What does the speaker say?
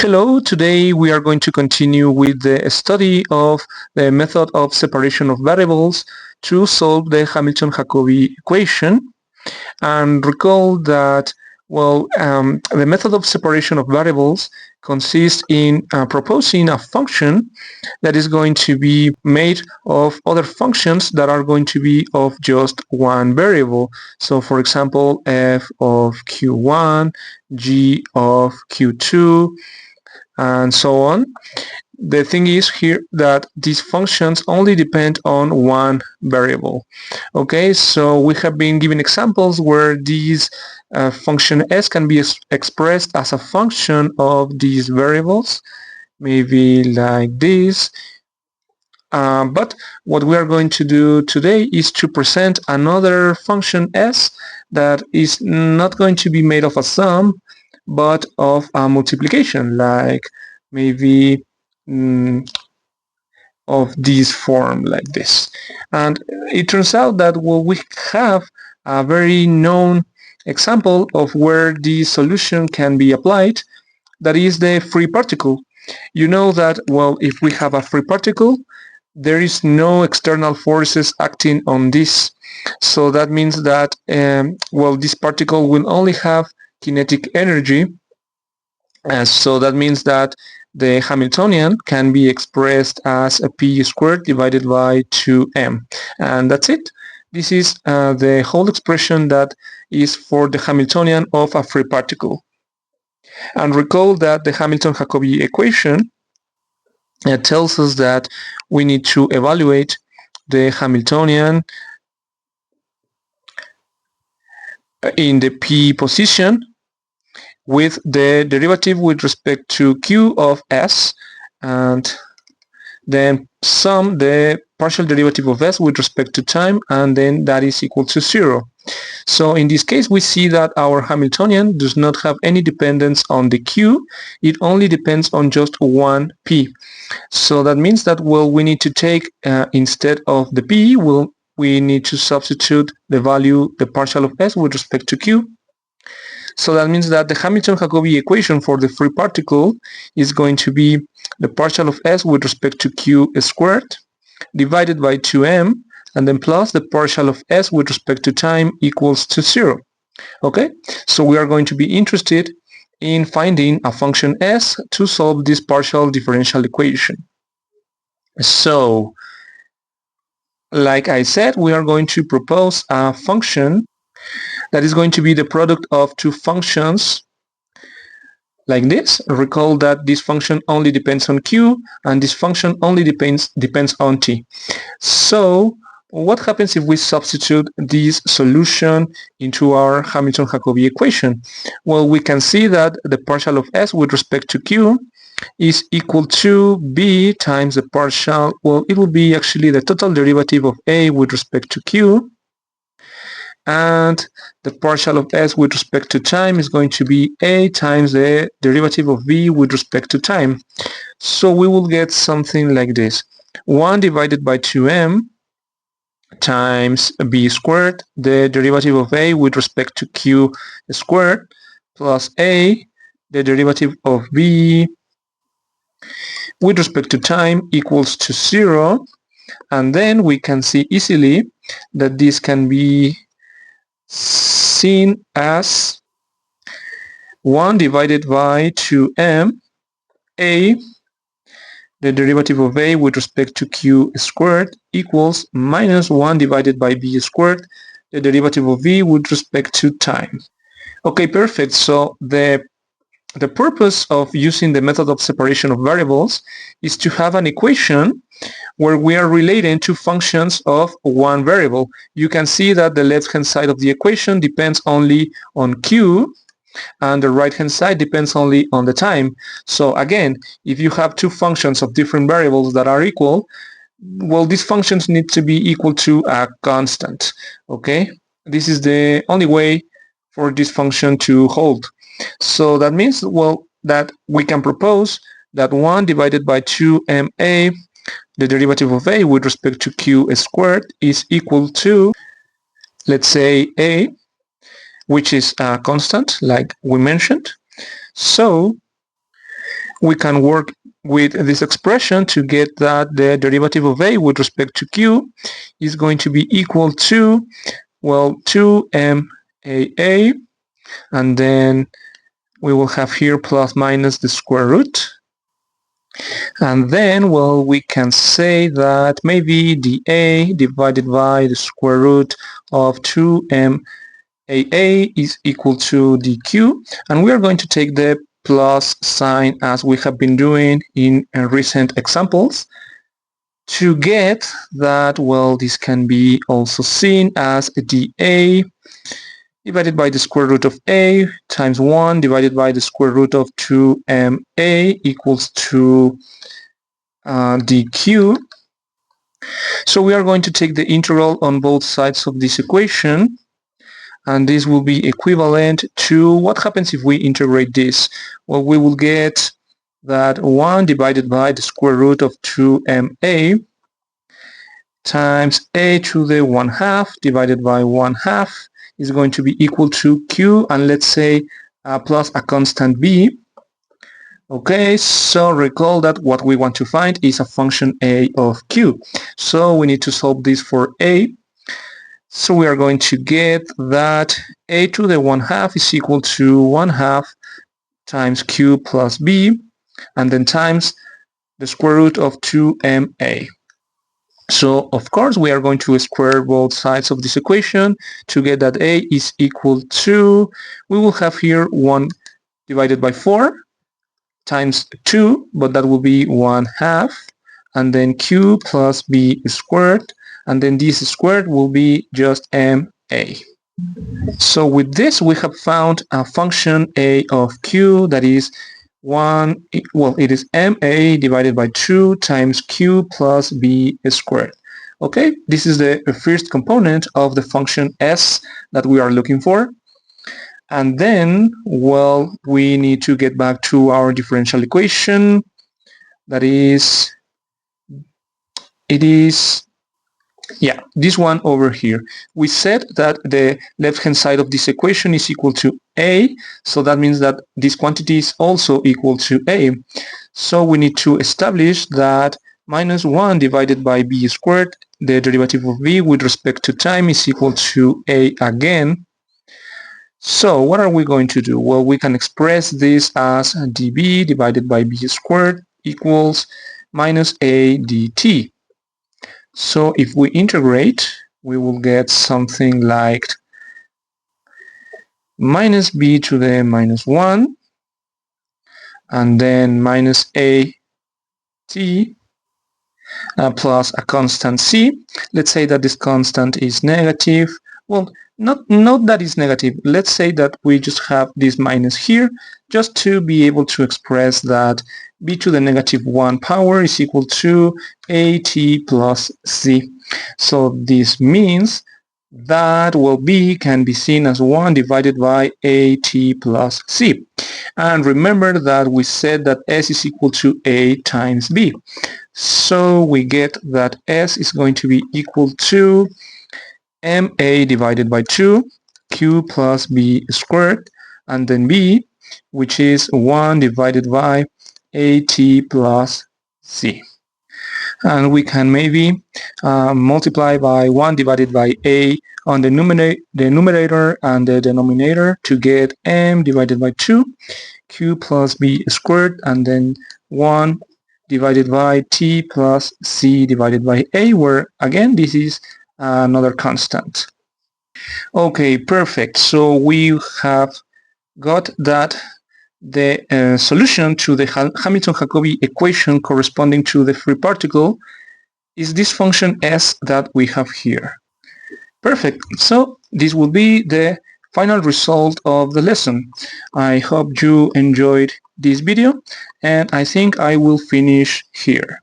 Hello, today we are going to continue with the study of the method of separation of variables to solve the Hamilton-Jacobi equation. And recall that, the method of separation of variables consists in proposing a function that is going to be made of other functions that are going to be of just one variable. So for example, f of q1, g of q2, and so on. The thing is here that these functions only depend on one variable. Okay, so we have been given examples where these function s can be expressed as a function of these variables, maybe like this. But what we are going to do today is to present another function s that is not going to be made of a sum, but of a multiplication, like maybe of this form, like this. And it turns out that we have a very known example of where the solution can be applied, that is the free particle. You know that, if we have a free particle, there is no external forces acting on this. So that means that, this particle will only have kinetic energy. So that means that the Hamiltonian can be expressed as a p squared divided by 2m. And that's it. This is the whole expression that is for the Hamiltonian of a free particle. And recall that the Hamilton-Jacobi equation tells us that we need to evaluate the Hamiltonian in the p position with the derivative with respect to q of s, and then sum the partial derivative of s with respect to time, and then that is equal to 0. So in this case we see that our Hamiltonian does not have any dependence on the q, it only depends on just one p. So that means that, we need to take, instead of the p, we need to substitute the value, the partial of s with respect to q. So that means that the Hamilton-Jacobi equation for the free particle is going to be the partial of s with respect to q squared divided by 2m, and then plus the partial of s with respect to time equals to 0. Okay, so we are going to be interested in finding a function s to solve this partial differential equation. So, like I said, we are going to propose a function that is going to be the product of two functions like this. Recall that this function only depends on q, and this function only depends on t. So what happens if we substitute this solution into our Hamilton-Jacobi equation? Well, we can see that the partial of s with respect to q is equal to b times the partial, it will be actually the total derivative of a with respect to q, and the partial of s with respect to time is going to be a times the derivative of v with respect to time. So we will get something like this: 1 divided by 2m times b squared, the derivative of a with respect to q squared, plus a, the derivative of v with respect to time, equals to 0. And then we can see easily that this can be seen as 1 divided by 2m, a, the derivative of a with respect to q squared, equals minus 1 divided by b squared, the derivative of v with respect to time. Okay, perfect. So the purpose of using the method of separation of variables is to have an equation where we are relating two functions of one variable. You can see that the left-hand side of the equation depends only on q, and the right-hand side depends only on the time. So again, if you have two functions of different variables that are equal, these functions need to be equal to a constant. Okay, this is the only way for this function to hold. So that means, that we can propose that 1 divided by 2ma, the derivative of a with respect to q squared, is equal to, let's say, a, which is a constant like we mentioned. So we can work with this expression to get that the derivative of a with respect to q is going to be equal to, well, 2m_a, and then we will have here plus minus the square root. And then, well, we can say that maybe dA divided by the square root of 2m_a is equal to dq, and we are going to take the plus sign as we have been doing in recent examples to get that, well, this can be also seen as dA divided by the square root of a times 1 divided by the square root of 2m_a equals to dq. So we are going to take the integral on both sides of this equation, and this will be equivalent to what happens if we integrate this. Well, we will get that 1 divided by the square root of 2m_a times a to the 1/2 divided by 1/2 is going to be equal to q, and let's say plus a constant b. Okay, so recall that what we want to find is a function a of q. So we need to solve this for a. So we are going to get that a to the 1/2 is equal to 1/2 times q plus b, and then times the square root of 2m_a. So of course we are going to square both sides of this equation to get that a is equal to, we will have here 1 divided by 4 times 2, but that will be 1/2, and then q plus b squared, and then this squared will be just m_a. So with this we have found a function a of q that is it is m_a divided by 2 times q plus b squared. Okay, this is the first component of the function s that we are looking for. And then, well, we need to get back to our differential equation. That is, this one over here. We said that the left-hand side of this equation is equal to a, so that means that this quantity is also equal to a. So we need to establish that minus 1 divided by b squared, the derivative of b with respect to time, is equal to a again. So what are we going to do? Well, we can express this as db divided by b squared equals minus a dt. So if we integrate, we will get something like minus b to the minus 1, and then minus a t plus a constant c. Let's say that this constant is negative. Well, not that it's negative. Let's say that we just have this minus here, just to be able to express that b to the negative 1 power is equal to at plus c. So this means that, well, b can be seen as 1 divided by at plus c. And remember that we said that s is equal to a times b. So we get that s is going to be equal to m_a divided by 2 q plus b squared, and then b, which is 1 divided by at plus c. And we can maybe multiply by 1 divided by a on the numerator and the denominator to get m divided by 2 q plus b squared, and then 1 divided by t plus c divided by a, where again this is another constant. Okay, perfect. So we have got that the solution to the Hamilton-Jacobi equation corresponding to the free particle is this function s that we have here. Perfect. So this will be the final result of the lesson. I hope you enjoyed this video, and I think I will finish here.